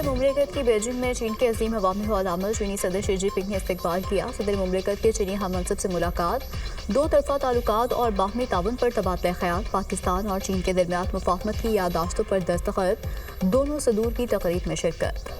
मुमलिकत की बीजिंग में चीन के अजीम अवामी अलामल चीनी सदर शी जिनपिंग ने इस्तकबाल किया। सदर मुमलिकत के चीनी हममंसब से मुलाकात, दो तरफा ताल्लुकात और बाहमी ताउन पर तबादला ख्याल, पाकिस्तान और चीन के दरमियान मुफाहमत की याददाश्तों पर दस्तखत, दोनों सदूर की तकरीब में शिरकत।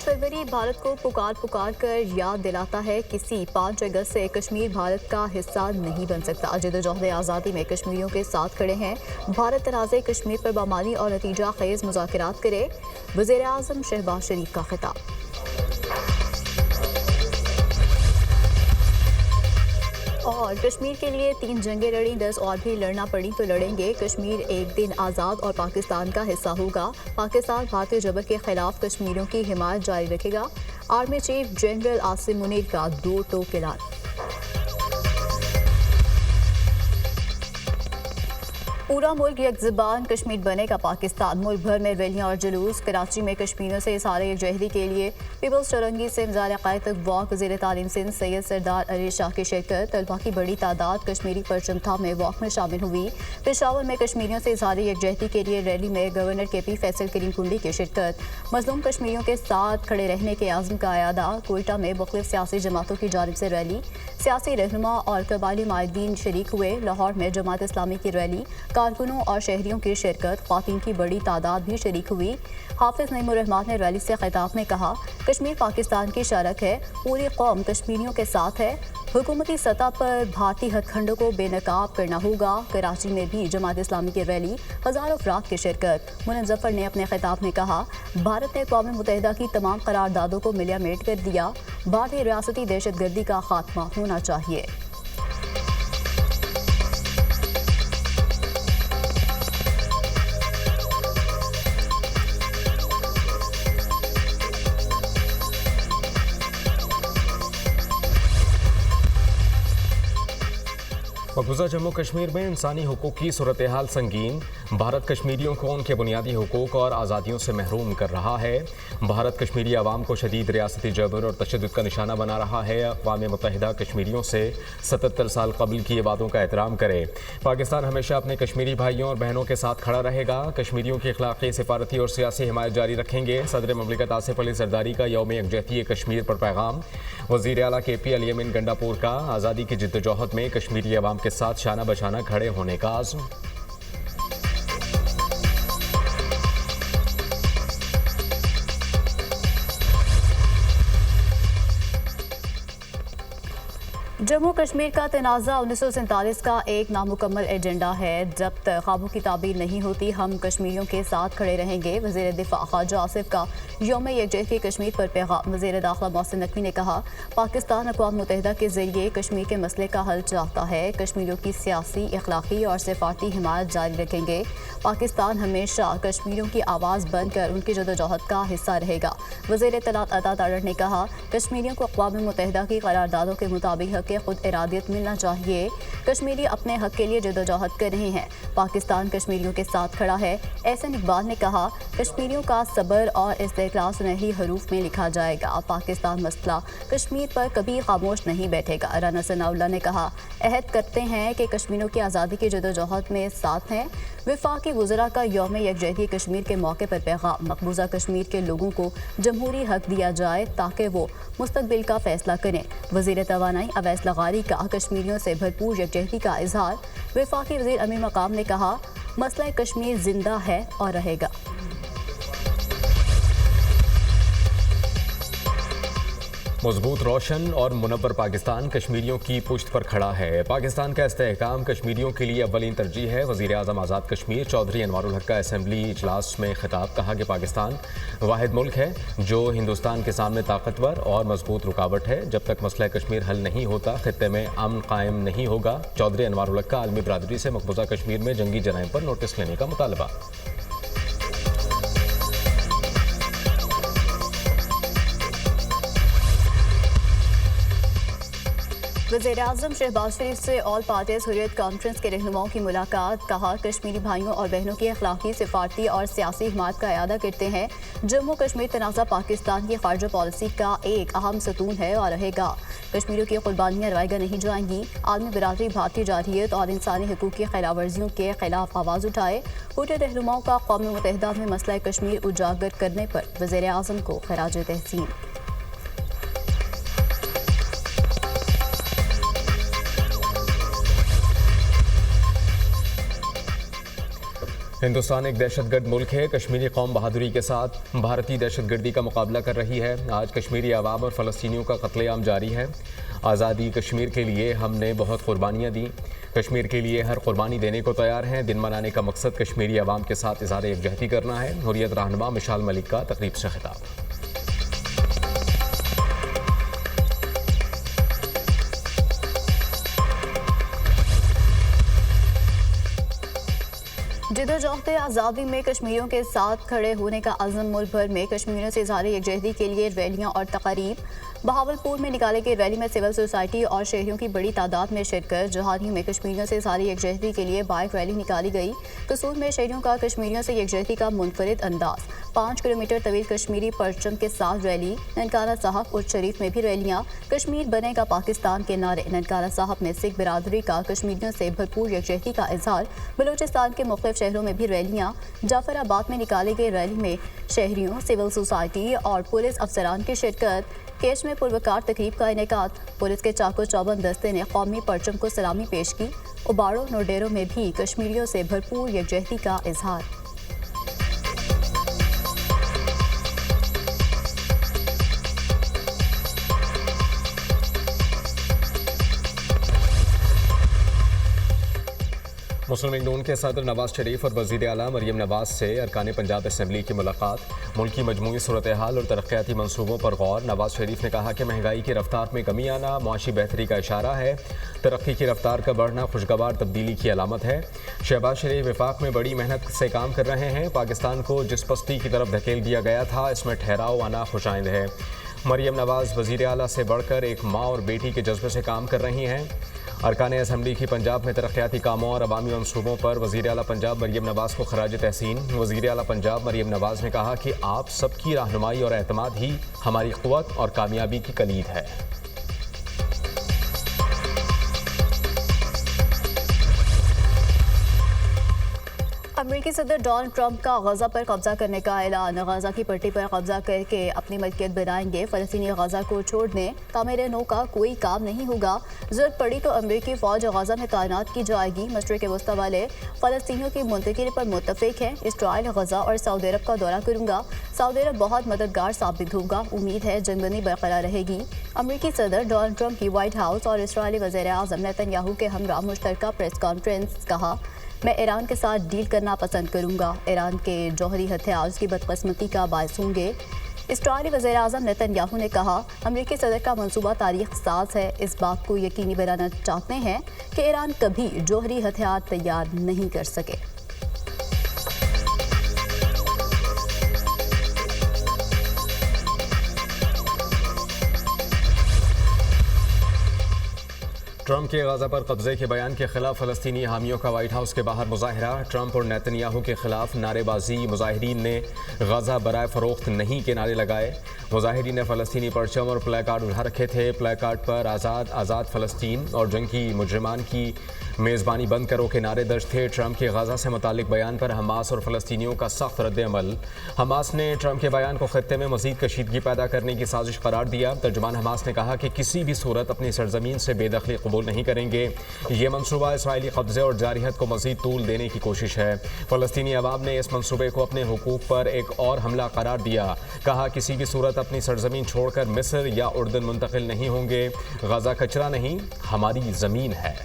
फरवरी भारत को पुकार कर याद दिलाता है किसी 5 अगस्त से कश्मीर भारत का हिस्सा नहीं बन सकता। जदोजहद आज़ादी में कश्मीरियों के साथ खड़े हैं। भारत तनाज़े कश्मीर पर बामानी और नतीजा खेज मुज़ाकरात करे। वज़ीर आज़म शहबाज शरीफ का खिताब। और कश्मीर के लिए 3 जंगें लड़ी, 10 और भी लड़ना पड़ी तो लड़ेंगे। कश्मीर एक दिन आज़ाद और पाकिस्तान का हिस्सा होगा। पाकिस्तान भारतीय जबर के खिलाफ कश्मीरियों की हिमायत जारी रखेगा। Army chief general Asim Munir का 2 टोक ऐलान। पूरा मुल्क यकज़बान कश्मीर बनेगा पाकिस्तान। मुल्क भर में रैलियां और जुलूस। कराची में कश्मीरियों से इज़हार यकजहती के लिए पीपल्स चौरंगी से मज़ार क़ायद तक वॉक। वज़ीर तालीम सिंध सैयद सरदार अली शाह की शिरकत। तलबा की बड़ी तादाद कश्मीरी परचम थामे वॉक में शामिल हुई। पेशावर में कश्मीरियों से इज़हार यकजहती के लिए रैली में गवर्नर KP फैसल करीम कुंडी की शिरकत। मज़लूम कश्मीरियों के साथ खड़े रहने के आज़म का अयादा। कोयटा में मुख्तलिफ सियासी जमातों की जानिब से रैली, सियासी रहनुमा और कबायली माहिदीन शरीक हुए। लाहौर में जमात इस्लामी की रैली, कारकुनों और शहरियों की शिरकत। ख़वातीन की बड़ी तादाद भी शरीक हुई। हाफिज नईमुर रहमान ने रैली से खिताब में कहा, कश्मीर पाकिस्तान की शरक है, पूरी कौम कश्मीरियों के साथ है। हुकूमती सतह पर भारतीय हथखंडों को बेनकाब करना होगा। कराची में भी जमात इस्लामी की रैली, हज़ारों अफराद की शिरकत। मुनव्वर जफ़र ने अपने खिताब में कहा, भारत ने अक़वाम मुत्तहिदा की तमाम करारदादों को मिलियामेट कर दिया। भारतीय रियासती दहशतगर्दी का खात्मा होना चाहिए। मकबूजा जम्मू कश्मीर में इंसानी हुकूक की सूरत हाल संगीन। भारत कश्मीरियों को उनके बुनियादी हुकूक और आज़ादियों से महरूम कर रहा है। भारत कश्मीरी अवाम को शदीद रियासती जबर और तशद्दुद का निशाना बना रहा है। अक़वाम मुत्तहिदा कश्मीरियों से 77 साल कबल किए वादों का एहतराम करे। पाकिस्तान हमेशा अपने कश्मीरी भाइयों और बहनों के साथ खड़ा रहेगा। कश्मीरियों की अखलाकी, सिफारती और सियासी हिमायत जारी रखेंगे। सदर मुमलिकत आसिफ अली ज़रदारी का यौम यकजहती कश्मीर पर पैगाम। वज़ीर आला KP अली अमीन गंडापुर का आज़ादी की जिद्दोजहद में कश्मीरी अवाम के साथ शाना बशाना खड़े होने का आज़म। जम्मू कश्मीर का तनाज़ा 1947 का एक नामुकम्मल एजेंडा है। जब तक ख्वाबों की ताबीर नहीं होती, हम कश्मीरियों के साथ खड़े रहेंगे। वज़ीर दिफा ख्वाजा आसिफ का यौम यकजहती कश्मीर पर पैगाम। वज़ीर दाखिला मोहसिन नकवी ने कहा, पाकिस्तान अक़वाम मुत्तहिदा के ज़रिए कश्मीर के मसले का हल चाहता है। कश्मीरियों की सियासी, अखलाकी और सिफारती हिमायत जारी रखेंगे। पाकिस्तान हमेशा कश्मीरियों की आवाज़ बनकर उनकी जदोजहद का हिस्सा रहेगा। वज़ीर इत्तलात अता तारड़ ने कहा, कश्मीरियों को अक़वाम मुत्तहिदा की करारदादों के मुताबिक हक़ खुद इरादियत मिलना चाहिए। कश्मीरी अपने हक के लिए जदोजहद कर रहे हैं। पाकिस्तान कश्मीरियों के साथ खड़ा है। एहसन इकबाल ने कहा, कश्मीरियों का सब्र और इस्तेक़लाल सुनहरी हरूफ में लिखा जाएगा। पाकिस्तान मसला कश्मीर पर कभी खामोश नहीं बैठेगा। राना सनाउल्लाह ने कहा, अहद करते हैं कि कश्मीरियों की आज़ादी की जदोजहद में साथ हैं। वफाकी वज़रा का यौम यकजहती कश्मीर के मौके पर पैगाम। मकबूजा कश्मीर के लोगों को जमहूरी हक दिया जाए ताकि वो मुस्तकबिल का फैसला करें। वज़ीर तवानाई अवैस लगारी का कश्मीरियों से भरपूर यकजहती का इजहार। वफाकी वज़ीर अमीर मकाम ने कहा, मसला कश्मीर जिंदा है और रहेगा। मजबूत, रोशन और मुनव्वर पाकिस्तान कश्मीरियों की पुश्त पर खड़ा है। पाकिस्तान का इस्तेहकाम कश्मीरियों के लिए अव्वलीन तरजीह है। वज़ीर आज़म आज़ाद कश्मीर चौधरी अनवारुल हक का असम्बली इजलास में खिताब। कहा कि पाकिस्तान वाहिद मुल्क है जो हिंदुस्तान के सामने ताकतवर और मजबूत रुकावट है। जब तक मसला कश्मीर हल नहीं होता, खित्ते में अमन कायम नहीं होगा। चौधरी अनवारुल हक का आलमी बरादरी से मकबूजा कश्मीर में जंगी जराइम पर नोटिस लेने का मुतालबा। वज़ीर आज़म शहबाज शरीफ से ऑल पार्टीज हुर्रियत कॉन्फ्रेंस के रहनुमाओं की मुलाकात। कहा कश्मीरी भाइयों और बहनों की अखलाकी, सिफारती और सियासी हिमायत का इरादा करते हैं। जम्मू कश्मीर तनाज़ा पाकिस्तान की खारजा पॉलिसी का एक अहम सतून है और रहेगा। कश्मीरियों की कुर्बानियाँ रवायगा नहीं जाएंगी। आलमी बिरादरी भारतीय जारहियत और इंसानी हकूक़ की खिलाफ वर्जियों के खिलाफ आवाज़ उठाए। हुर्रियत रहनुमाओं का कौम मुत्तहिदा में मसला कश्मीर उजागर करने पर वज़ीर आज़म को खराज तहसीन। हिंदुस्तान एक दहशतगर्द मुल्क है। कश्मीरी कौम बहादुरी के साथ भारतीय दहशतगर्दी का मुकाबला कर रही है। आज कश्मीरी अवाम और फ़लस्तीनियों का कत्लेआम जारी है। आज़ादी कश्मीर के लिए हमने बहुत कुर्बानियाँ दी। कश्मीर के लिए हर कुर्बानी देने को तैयार हैं। दिन मनाने का मकसद कश्मीरी अवाम के साथ इज़हार यकजहती करना है। हुर्रियत रहनुमा मिशाल मलिक का तकरीब से खिताब। जिदोजहद आज़ादी में कश्मीरियों के साथ खड़े होने का अज़म मुल्क भर में कश्मीरियों से इज़हार यकजहती के लिए रैलियाँ और तकारीब। बहावलपुर में निकाले गए रैली में सिविल सोसाइटी और शहरियों की बड़ी तादाद में शिरकत। जहानी में कश्मीरियों से इज़हार यकजहती के लिए बाइक रैली निकाली गई। कसूर में शहरियों का कश्मीरियों से यकजहती का मुनफरिद अंदाज। 5 किलोमीटर तवील कश्मीरी परचम के साथ रैली। ननकाना साहब उर्ज शरीफ में भी रैलियाँ। कश्मीर बनेगा पाकिस्तान के नारे। ननकाना साहब में सिख बिरादरी का कश्मीरियों से भरपूर यकजहती का इजहार। बलूचिस्तान के मुख्तलिफ शहरों में भी रैलियाँ। जाफराबाद में निकाले गए रैली में शहरियों, सिविल सोसाइटी और पुलिस अफसरान की शिरकत। केश में पुरवकार तकरीब का इनेकाद। पुलिस के चाको चौबंद दस्ते ने कौमी परचम को सलामी पेश की। उबाड़ो नोडेरो में भी कश्मीरियों से भरपूर यकजहती का इजहार। मुस्लिम लीग नून के सदर नवाज शरीफ और वज़ीर आला मरियम नवाज से अरकान पंजाब असम्बली की मुलाकात। मुल्क की मजमूई सूरत हाल और तरक्याती मनसूबों पर गौर। नवाज शरीफ ने कहा कि महंगाई की रफ्तार में कमी आना मुआशी बेहतरी का इशारा है। तरक्की की रफ्तार का बढ़ना खुशगवार तब्दीली की अलामत है। शहबाज शरीफ वफाक में बड़ी मेहनत से काम कर रहे हैं। पाकिस्तान को जिस पस्ती की तरफ धकेल दिया गया था, इसमें ठहराव आना खुशाइंद है। मरियम नवाज वज़ीर आला से बढ़कर एक माँ और बेटी के जज्बे से काम कर रही हैं। अरकान असम्बली की पंजाब में तरक्याती कामों और अवामी मनसूबों पर वज़ीर आला पंजाब मरियम नवाज को खराज तहसीन। वज़ीर आला पंजाब मरियम नवाज ने कहा कि आप सबकी रहनुमाई और एतमाद ही हमारी क़ुव्वत और कामयाबी की कलीद है। अमेरिकी सदर डोनाल्ड ट्रंप का गजा पर कब्जा करने का ऐलान। गजा की पट्टी पर कब्जा करके अपनी मलकियत बनाएंगे। फ़लस्तीनी गजा को छोड़ दें। तामीर नो का कोई काम नहीं होगा। ज़रूरत पड़ी तो अमेरिकी फ़ौज गजा में तैनात की जाएगी। मशरिक़ वस्ती वाले फ़लस्तीनियों की मुंतकिली पर मुत्तफ़िक़ हैं। इसराइल, गजा और सऊदी अरब का दौरा करूँगा। सऊदी अरब बहुत मददगार साबित होगा। उम्मीद है जंगबंदी बरकरार रहेगी। अमेरिकी सदर डोनाल्ड ट्रंप की व्हाइट हाउस और इसराइली वज़ीर आज़म नेतन्याहू के हमरा मुश्तरका प्रेस कॉन्फ्रेंस। कहा, मैं ईरान के साथ डील करना पसंद करूंगा। ईरान के जौहरी हथियार उसकी बदकिस्मती का बायस होंगे। इसराइली वज़ीर आज़म नेतन्याहू ने कहा, अमेरिकी सदर का मंसूबा तारीख साज है। इस बात को यकीनी बनाना चाहते हैं कि ईरान कभी जौहरी हथियार तैयार नहीं कर सके। ट्रंप के गजा पर कब्जे के बयान के खिलाफ फ़लस्तीनी हामियों का व्हाइट हाउस के बाहर मुजाहरा। ट्रंप और नेतन्याहू के खिलाफ नारेबाजी। मुजाहिरीन ने गजा बराए फ़रोख्त नहीं के नारे लगाए। मुजाहिरीन ने फ़लस्तीनी परचम और प्ले कार्ड उठा रखे थे। प्ले कार्ड पर आज़ाद आज़ाद फ़लस्तीन और जंगी मुजरिमान की मेज़बानी बंद करो के नारे दर्ज थे। ट्रंप के गजा से मुतालिक बयान पर हमास और फ़लस्तीनियों का सख्त रद्द-ए-अमल। हमास ने ट्रंप के बयान को खत्ते में मज़ीद कशीदगी पैदा करने की साजिश करार दिया। तर्जुमान हमास ने कहा कि किसी भी सूरत अपनी सरजमीन से बेदखली कबूल नहीं करेंगे। ये मनसूबा इसराइली कब्जे और जारियत को मज़ीद तूल देने की कोशिश है। फ़लस्तीनी अवाम ने इस मनसूबे को अपने हुकूक पर एक और हमला करार दिया। कहा, किसी भी सूरत अपनी सरजमीन छोड़कर मिस्र या उर्दन मुंतकिल नहीं होंगे। गजा कचरा नहीं, हमारी ज़मीन है।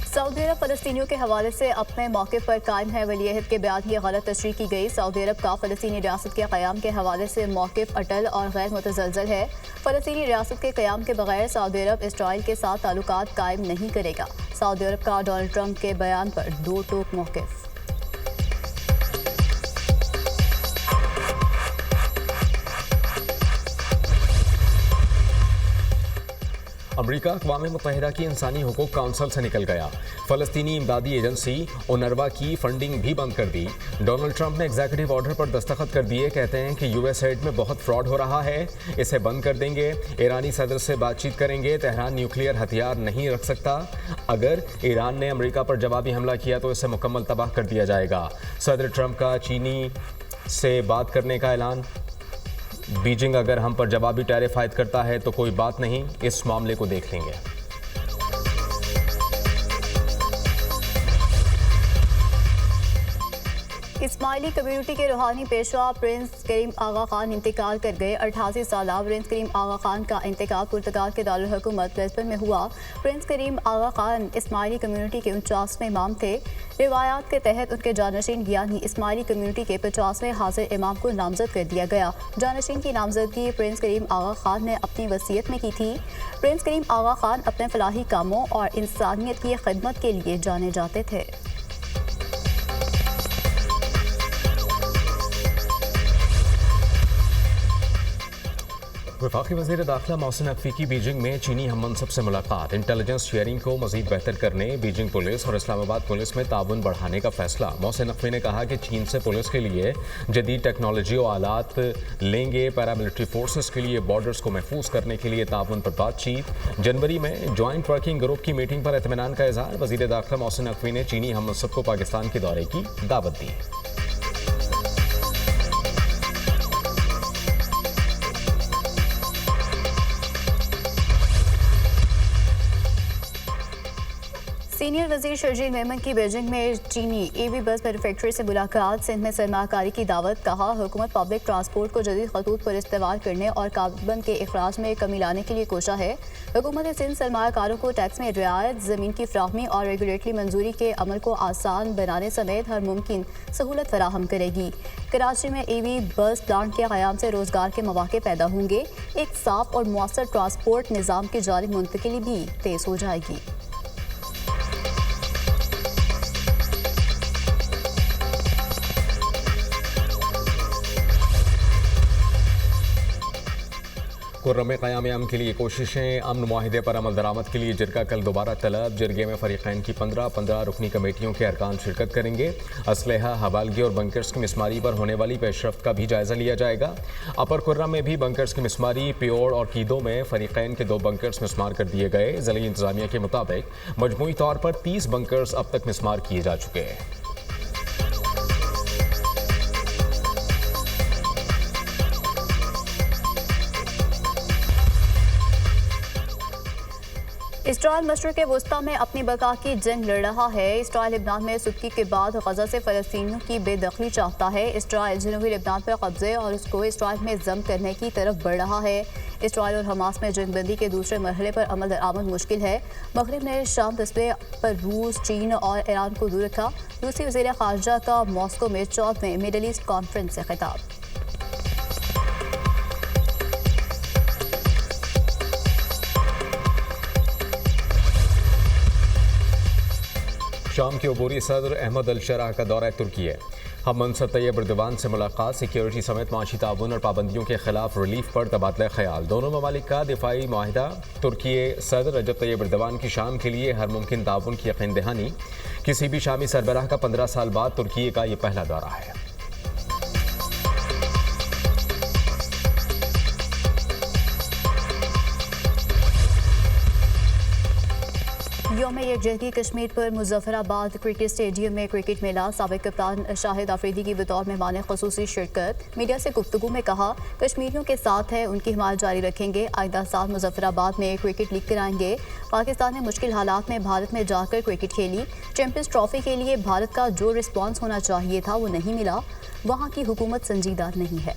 सऊदी अरब फ़लस्तीनियों के हवाले से अपने मौक़िफ़ पर कायम है। वली अहद के बयान की गलत तशरीह की गई। सऊदी अरब का फ़लस्तीनी रियासत के क़याम के हवाले से मौक़िफ़ अटल और गैर मुतज़लज़ल है। फ़लस्तीनी रियासत के क़याम के बगैर सऊदी अरब इसराइल के साथ ताल्लुकात कायम नहीं करेगा। सऊदी अरब का डोनाल्ड ट्रंप के बयान पर दो टोक मौक़िफ़। امریکہ اقوام متحدہ کی انسانی حقوق کونسل سے نکل گیا، فلسطینی امدادی ایجنسی اونروا کی فنڈنگ بھی بند کر دی۔ ڈونلڈ ٹرمپ نے ایگزیکٹو آرڈر پر دستخط کر دیے، کہتے ہیں کہ یو ایس ایڈ میں بہت فراڈ ہو رہا ہے، اسے بند کر دیں گے۔ ایرانی صدر سے بات چیت کریں گے، تہران نیوکلیئر ہتھیار نہیں رکھ سکتا، اگر ایران نے امریکہ پر جوابی حملہ کیا تو اسے مکمل تباہ کر دیا جائے گا۔ صدر ٹرمپ کا چینی سے بات کرنے کا اعلان، بیجنگ اگر ہم پر جوابی ٹیرف عائد کرتا ہے تو کوئی بات نہیں، اس معاملے کو دیکھ لیں گے۔ اسماعیلی کمیونٹی کے روحانی پیشوا پرنس کریم آغا خان انتقال کر گئے۔ 88 سالہ پرنس کریم آغا خان کا انتقال پرتگال کے دارالحکومت لسبن میں ہوا۔ پرنس کریم آغا خان اسماعیلی کمیونٹی کے 49ویں امام تھے۔ روایات کے تحت ان کے جانشین یعنی اسماعیلی کمیونٹی کے 50ویں حاضر امام کو نامزد کر دیا گیا۔ جانشین کی نامزدگی پرنس کریم آغا خان نے اپنی وصیت میں کی تھی۔ پرنس کریم آغا خان اپنے فلاحی کاموں اور انسانیت کی خدمت کے لیے جانے جاتے تھے۔ وفاقی وزیر داخلہ محسن نقوی کی بیجنگ میں چینی ہم منصب سے ملاقات۔ انٹیلیجنس شیئرنگ کو مزید بہتر کرنے بیجنگ پولیس اور اسلام آباد پولیس میں تعاون بڑھانے کا فیصلہ۔ محسن نقوی نے کہا کہ چین سے پولیس کے لیے جدید ٹیکنالوجی و آلات لیں گے، پیراملٹری فورسز کے لیے بارڈرز کو محفوظ کرنے کے لیے تعاون پر بات چیت۔ جنوری میں جوائنٹ ورکنگ گروپ کی میٹنگ پر اطمینان کا اظہار۔ وزیر داخلہ محسن نقوی نے چینی ہم منصب کو پاکستان کے دورے کی دعوت دی۔ سینئر وزیر شرجیل میمن کی بیجنگ میں چینی ای وی بس مینوفیکچرر سے ملاقات۔ سندھ میں سرمایہ کاری کی دعوت، کہا حکومت پبلک ٹرانسپورٹ کو جدید خطوط پر استعمال کرنے اور کاربن کے اخراج میں کمی لانے کے لیے کوشاں ہے۔ حکومت سندھ سرمایہ کاروں کو ٹیکس میں رعایت، زمین کی فراہمی اور ریگولیٹری منظوری کے عمل کو آسان بنانے سمیت ہر ممکن سہولت فراہم کرے گی۔ کراچی میں ای وی بس پلانٹ کے قیام سے روزگار کے مواقع پیدا ہوں گے۔ ایک صاف اور مؤثر ٹرانسپورٹ نظام کی جانب منتقلی بھی تیز ہو جائے گی۔ خرم قیام امن کے لیے کوششیں، امن معاہدے پر عمل درآمد کے لیے جرگہ کل دوبارہ طلب۔ جرگے میں فریقین کی 15 رکنی کمیٹیوں کے ارکان شرکت کریں گے۔ اسلحہ، حوالگی اور بنکرز کی مسماری پر ہونے والی پیش رفت کا بھی جائزہ لیا جائے گا۔ اپر خرم میں بھی بنکرز کی مسماری، پیوڑ اور قیدوں میں فریقین کے 2 بنکرز مسمار کر دیے گئے۔ ضلعی انتظامیہ کے مطابق مجموعی طور پر 30 بنکرز اب تک مسمار کیے جا چکے ہیں۔ اسرائیل مشرق وسطیٰ میں اپنی بقا کی جنگ لڑ رہا ہے۔ اسرائیل لبنان میں سبکی کے بعد غزہ سے فلسطینیوں کی بے دخلی چاہتا ہے۔ اسرائیل جنوبی لبنان پر قبضے اور اس کو اسرائیل میں ضم کرنے کی طرف بڑھ رہا ہے۔ اسرائیل اور حماس میں جنگ بندی کے دوسرے مرحلے پر عمل درآمد مشکل ہے۔ مغرب نے شام دستے پر روس، چین اور ایران کو دور رکھا۔ روسی وزیر خارجہ کا ماسکو میں 14ویں مڈل ایسٹ کانفرنس سے خطاب۔ شام کے عبوری صدر احمد الشرع کا دورہ ترکی ہے۔ ہم منصب طیب اردوان سے ملاقات، سیکیورٹی سمیت معاشی تعاون اور پابندیوں کے خلاف ریلیف پر تبادلہ خیال۔ دونوں ممالک کا دفاعی معاہدہ۔ ترکی صدر رجب طیب اردوان کی شام کے لیے ہر ممکن تعاون کی یقین دہانی۔ کسی بھی شامی سربراہ کا 15 سال بعد ترکی کا یہ پہلا دورہ ہے۔ یوم یکجہتی کشمیر پر مظفر آباد کرکٹ اسٹیڈیم میں کرکٹ میلہ، سابق کپتان شاہد آفریدی کی بطور مہمان خصوصی شرکت۔ میڈیا سے گفتگو میں کہا کشمیریوں کے ساتھ ہے، ان کی حمایت جاری رکھیں گے، آئندہ سال مظفر آباد میں کرکٹ لیگ کرائیں گے۔ پاکستان نے مشکل حالات میں بھارت میں جا کر کرکٹ کھیلی، چیمپئنز ٹرافی کے لیے بھارت کا جو رسپانس ہونا چاہیے تھا وہ نہیں ملا، وہاں کی حکومت سنجیدہ نہیں ہے۔